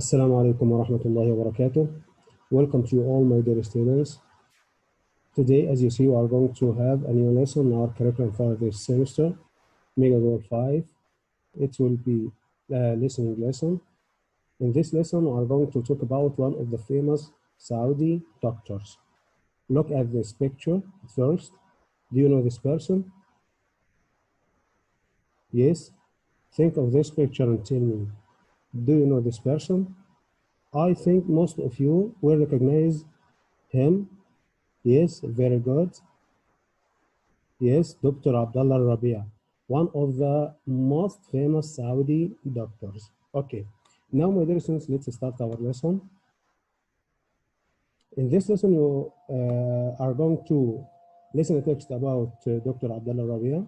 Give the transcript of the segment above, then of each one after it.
Assalamu alaikum wa rahmatullahi wa barakatuh. Welcome to all my dear students. Today, as you see, we are going to have a new lesson in our curriculum for this semester, Mega Goal 5. It will be a listening lesson. In this lesson, we are going to talk about one of the famous Saudi doctors. Look at this picture first. Do you know this person? Yes? Think of this picture and tell me, do you know this person? I think most of you will recognize him. Yes, very good. Yes, Dr. Abdullah Rabia, one of the most famous Saudi doctors. Okay, now my dear students, let's start our lesson. In this lesson, you are going to listen to text about Dr. Abdullah Rabia.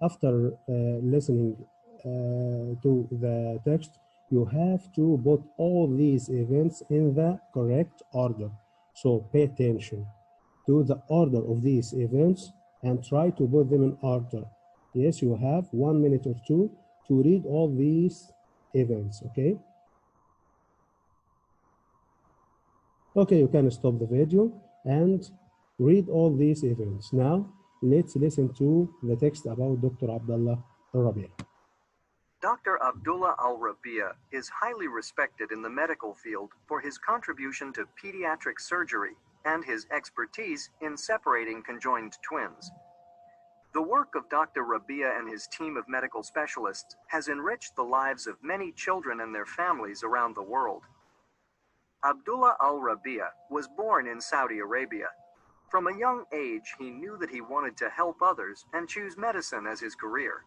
After listening to the text, you have to put all these events in the correct order. So pay attention to the order of these events and try to put them in order. Yes, you have 1 minute or two to read all these events, okay? Okay, you can stop the video and read all these events. Now, let's listen to the text about Dr. Abdullah Rabia. Dr. Abdullah al-Rabia is highly respected in the medical field for his contribution to pediatric surgery and his expertise in separating conjoined twins. The work of Dr. Rabia and his team of medical specialists has enriched the lives of many children and their families around the world. Abdullah al-Rabia was born in Saudi Arabia. From a young age, he knew that he wanted to help others and choose medicine as his career.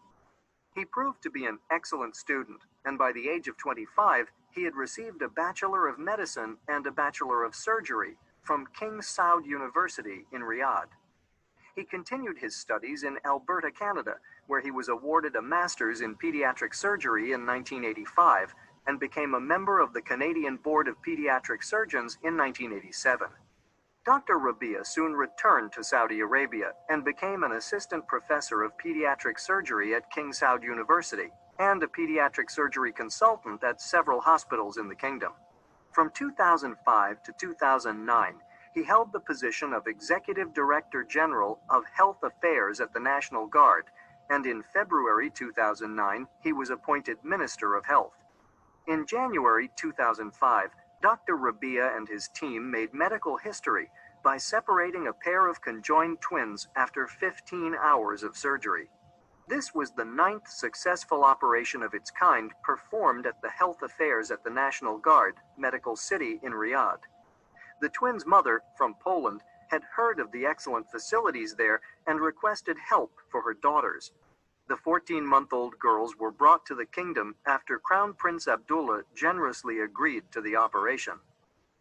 He proved to be an excellent student, and by the age of 25, he had received a Bachelor of Medicine and a Bachelor of Surgery from King Saud University in Riyadh. He continued his studies in Alberta, Canada, where he was awarded a Master's in Pediatric Surgery in 1985 and became a member of the Canadian Board of Pediatric Surgeons in 1987. Dr. Rabia soon returned to Saudi Arabia and became an assistant professor of pediatric surgery at King Saud University and a pediatric surgery consultant at several hospitals in the kingdom. From 2005 to 2009, he held the position of Executive Director General of Health Affairs at the National Guard, and in February 2009, he was appointed Minister of Health. In January 2005, Dr. Rabia and his team made medical history by separating a pair of conjoined twins after 15 hours of surgery. This was the 9th successful operation of its kind performed at the Health Affairs at the National Guard Medical City in Riyadh. The twins' mother, from Poland, had heard of the excellent facilities there and requested help for her daughters. The 14-month-old girls were brought to the kingdom after Crown Prince Abdullah generously agreed to the operation.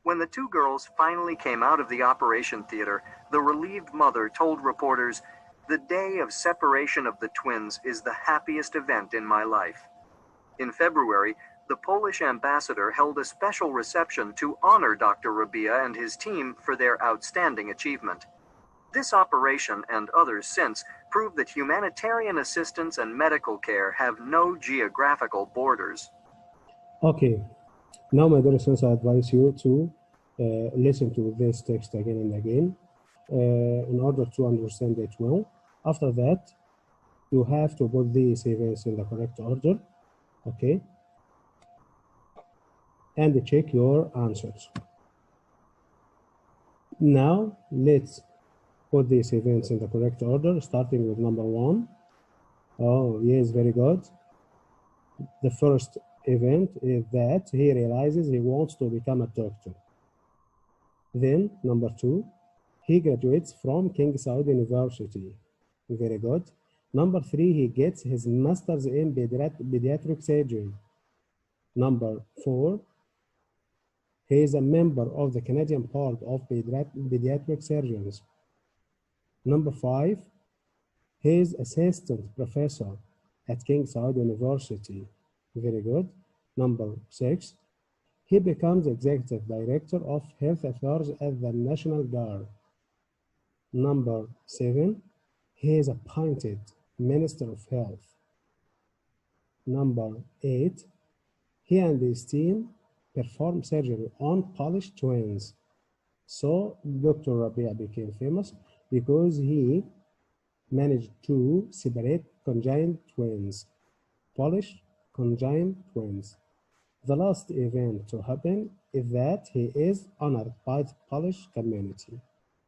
When the two girls finally came out of the operation theater, the relieved mother told reporters, "The day of separation of the twins is the happiest event in my life." In February, the Polish ambassador held a special reception to honor Dr. Rabia and his team for their outstanding achievement. This operation and others since prove that humanitarian assistance and medical care have no geographical borders. Okay, now my dear students, I advise you to listen to this text again and again in order to understand it well. After that, you have to put these events in the correct order, okay? And check your answers. Now, let's put these events in the correct order, starting with number 1. Oh, yes, very good. The first event is that he realizes he wants to become a doctor. Then, number 2, he graduates from King Saud University. Very good. Number 3, he gets his master's in pediatric surgery. Number 4, he is a member of the Canadian Board of Pediatric Surgeons. Number 5, he is assistant professor at King Saud University. Very good. Number 6, he becomes executive director of health affairs at the National Guard. Number 7, he is appointed Minister of Health. Number 8, he and his team perform surgery on Polish twins. So Dr. Rabia became famous because he managed to separate conjoined twins, Polish conjoined twins. The last event to happen is that he is honored by the Polish community.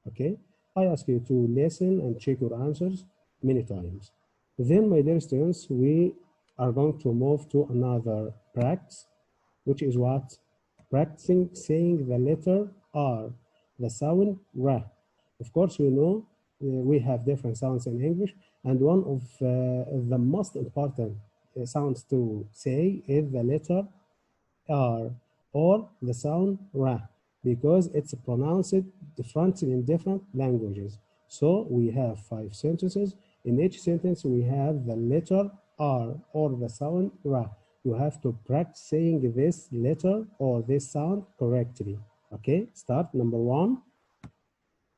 Okay, I ask you to listen and check your answers many times. Then, my dear students, we are going to move to another practice, which is what? Practicing saying the letter R, the sound R. Of course, you know we have different sounds in English, and one of the most important sounds to say is the letter R or the sound R because it's pronounced differently in different languages. So we have 5 sentences. In each sentence, we have the letter R or the sound R. You have to practice saying this letter or this sound correctly. Okay, start number 1.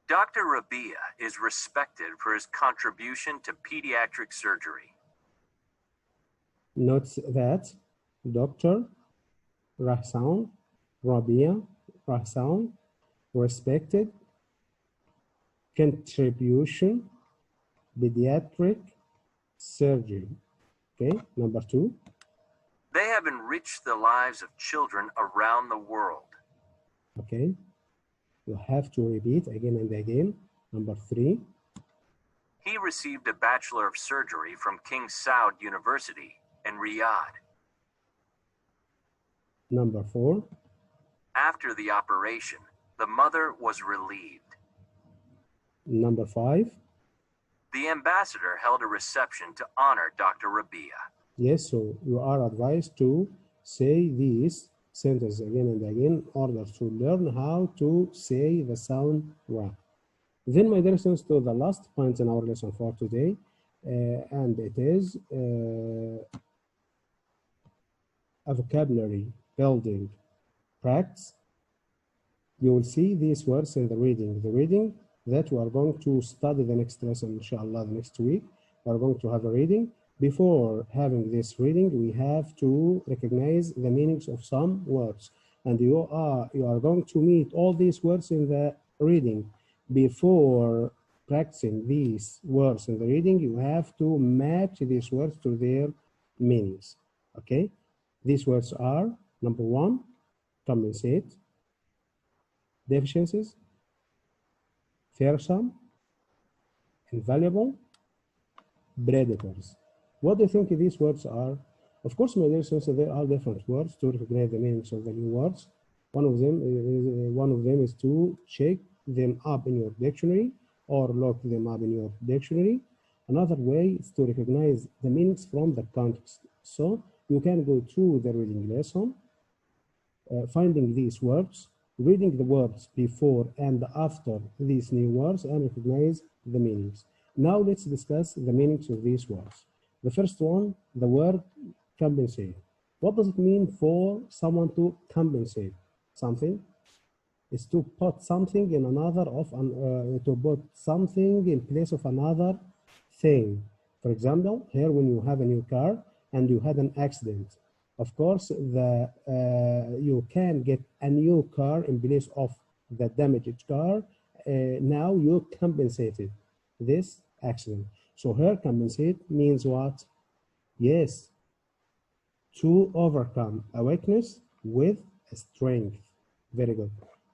Dr. Rabia is respected for his contribution to pediatric surgery. Note that Dr. Ra sound, Rabia, Ra sound, respected, contribution, pediatric surgery. Okay, number 2. They have enriched the lives of children around the world. Okay, you have to repeat again and again. Number 3. He received a Bachelor of Surgery from King Saud University in Riyadh. Number 4. After the operation, the mother was relieved. Number 5. The ambassador held a reception to honor Dr. Rabia. Yes, so you are advised to say these sentences again and again in order to learn how to say the sound R. Then, my dear students, to the last point in our lesson for today, and it is a vocabulary building practice. You will see these words in the reading. The reading that we are going to study the next lesson, inshallah, the next week. We are going to have a reading. Before having this reading, we have to recognize the meanings of some words. And you are going to meet all these words in the reading. Before practicing these words in the reading, you have to match these words to their meanings. Okay? These words are, number 1, compensate, deficiencies, fearsome, invaluable, predators. What do you think these words are? Of course, my dear students, there are different words to recognize the meanings of the new words. One of them is to check them up in your dictionary or look them up in your dictionary. Another way is to recognize the meanings from the context. So you can go through the reading lesson, finding these words, reading the words before and after these new words, and recognize the meanings. Now let's discuss the meanings of these words. The first one, the word compensate. What does it mean for someone to compensate something? Is to put something in another to put something in place of another thing. For example, here when you have a new car and you had an accident, of course, you can get a new car in place of the damaged car. Now you compensated this accident. So here compensate means what? Yes, to overcome a weakness with a strength. Very good.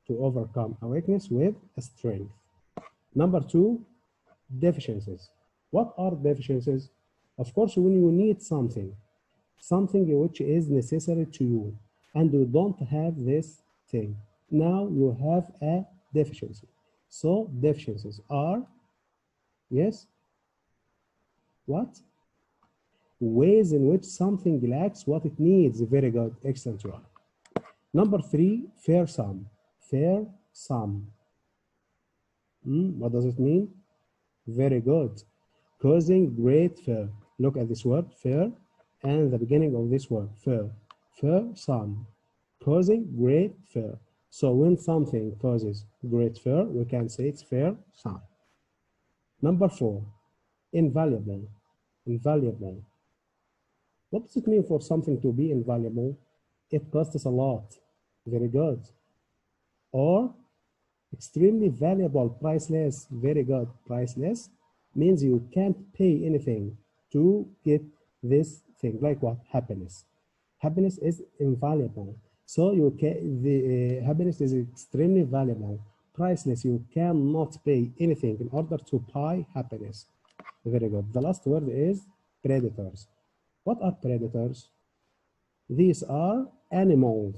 To overcome a weakness with a strength. Number 2, deficiencies. What are deficiencies? Of course, when you need something which is necessary to you, and you don't have this thing, now you have a deficiency. So deficiencies are, yes, what? Ways in which something lacks what it needs. Very good, excellent one. Number 3, fearsome. Fearsome. What does it mean? Very good. Causing great fear. Look at this word, fear, and the beginning of this word, fear. Fearsome. Causing great fear. So when something causes great fear, we can say it's fearsome. Number 4, invaluable. Invaluable. What does it mean for something to be invaluable? It costs a lot. Very good. Or extremely valuable, priceless. Very good. Priceless means you can't pay anything to get this thing. Like what? Happiness. Happiness is invaluable. So the happiness is extremely valuable. Priceless. You cannot pay anything in order to buy happiness. Very good. The last word is predators. What are predators? These are animals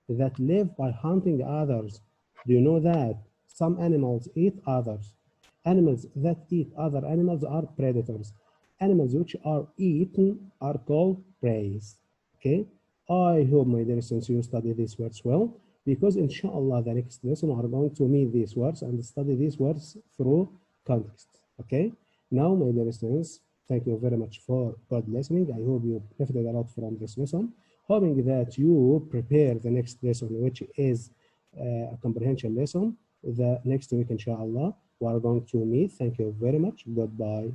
that live by hunting others. Do you know that some animals eat others? Animals that eat other animals are predators. Animals which are eaten are called prey. Okay? I hope, my dear students, you study these words well, because inshallah, the next lesson we are going to meet these words and study these words through context. Okay? Now, my dear students, thank you very much for good listening. I hope you benefited a lot from this lesson. Hoping that you prepare the next lesson, which is a comprehension lesson. The next week, inshallah, we are going to meet. Thank you very much. Goodbye.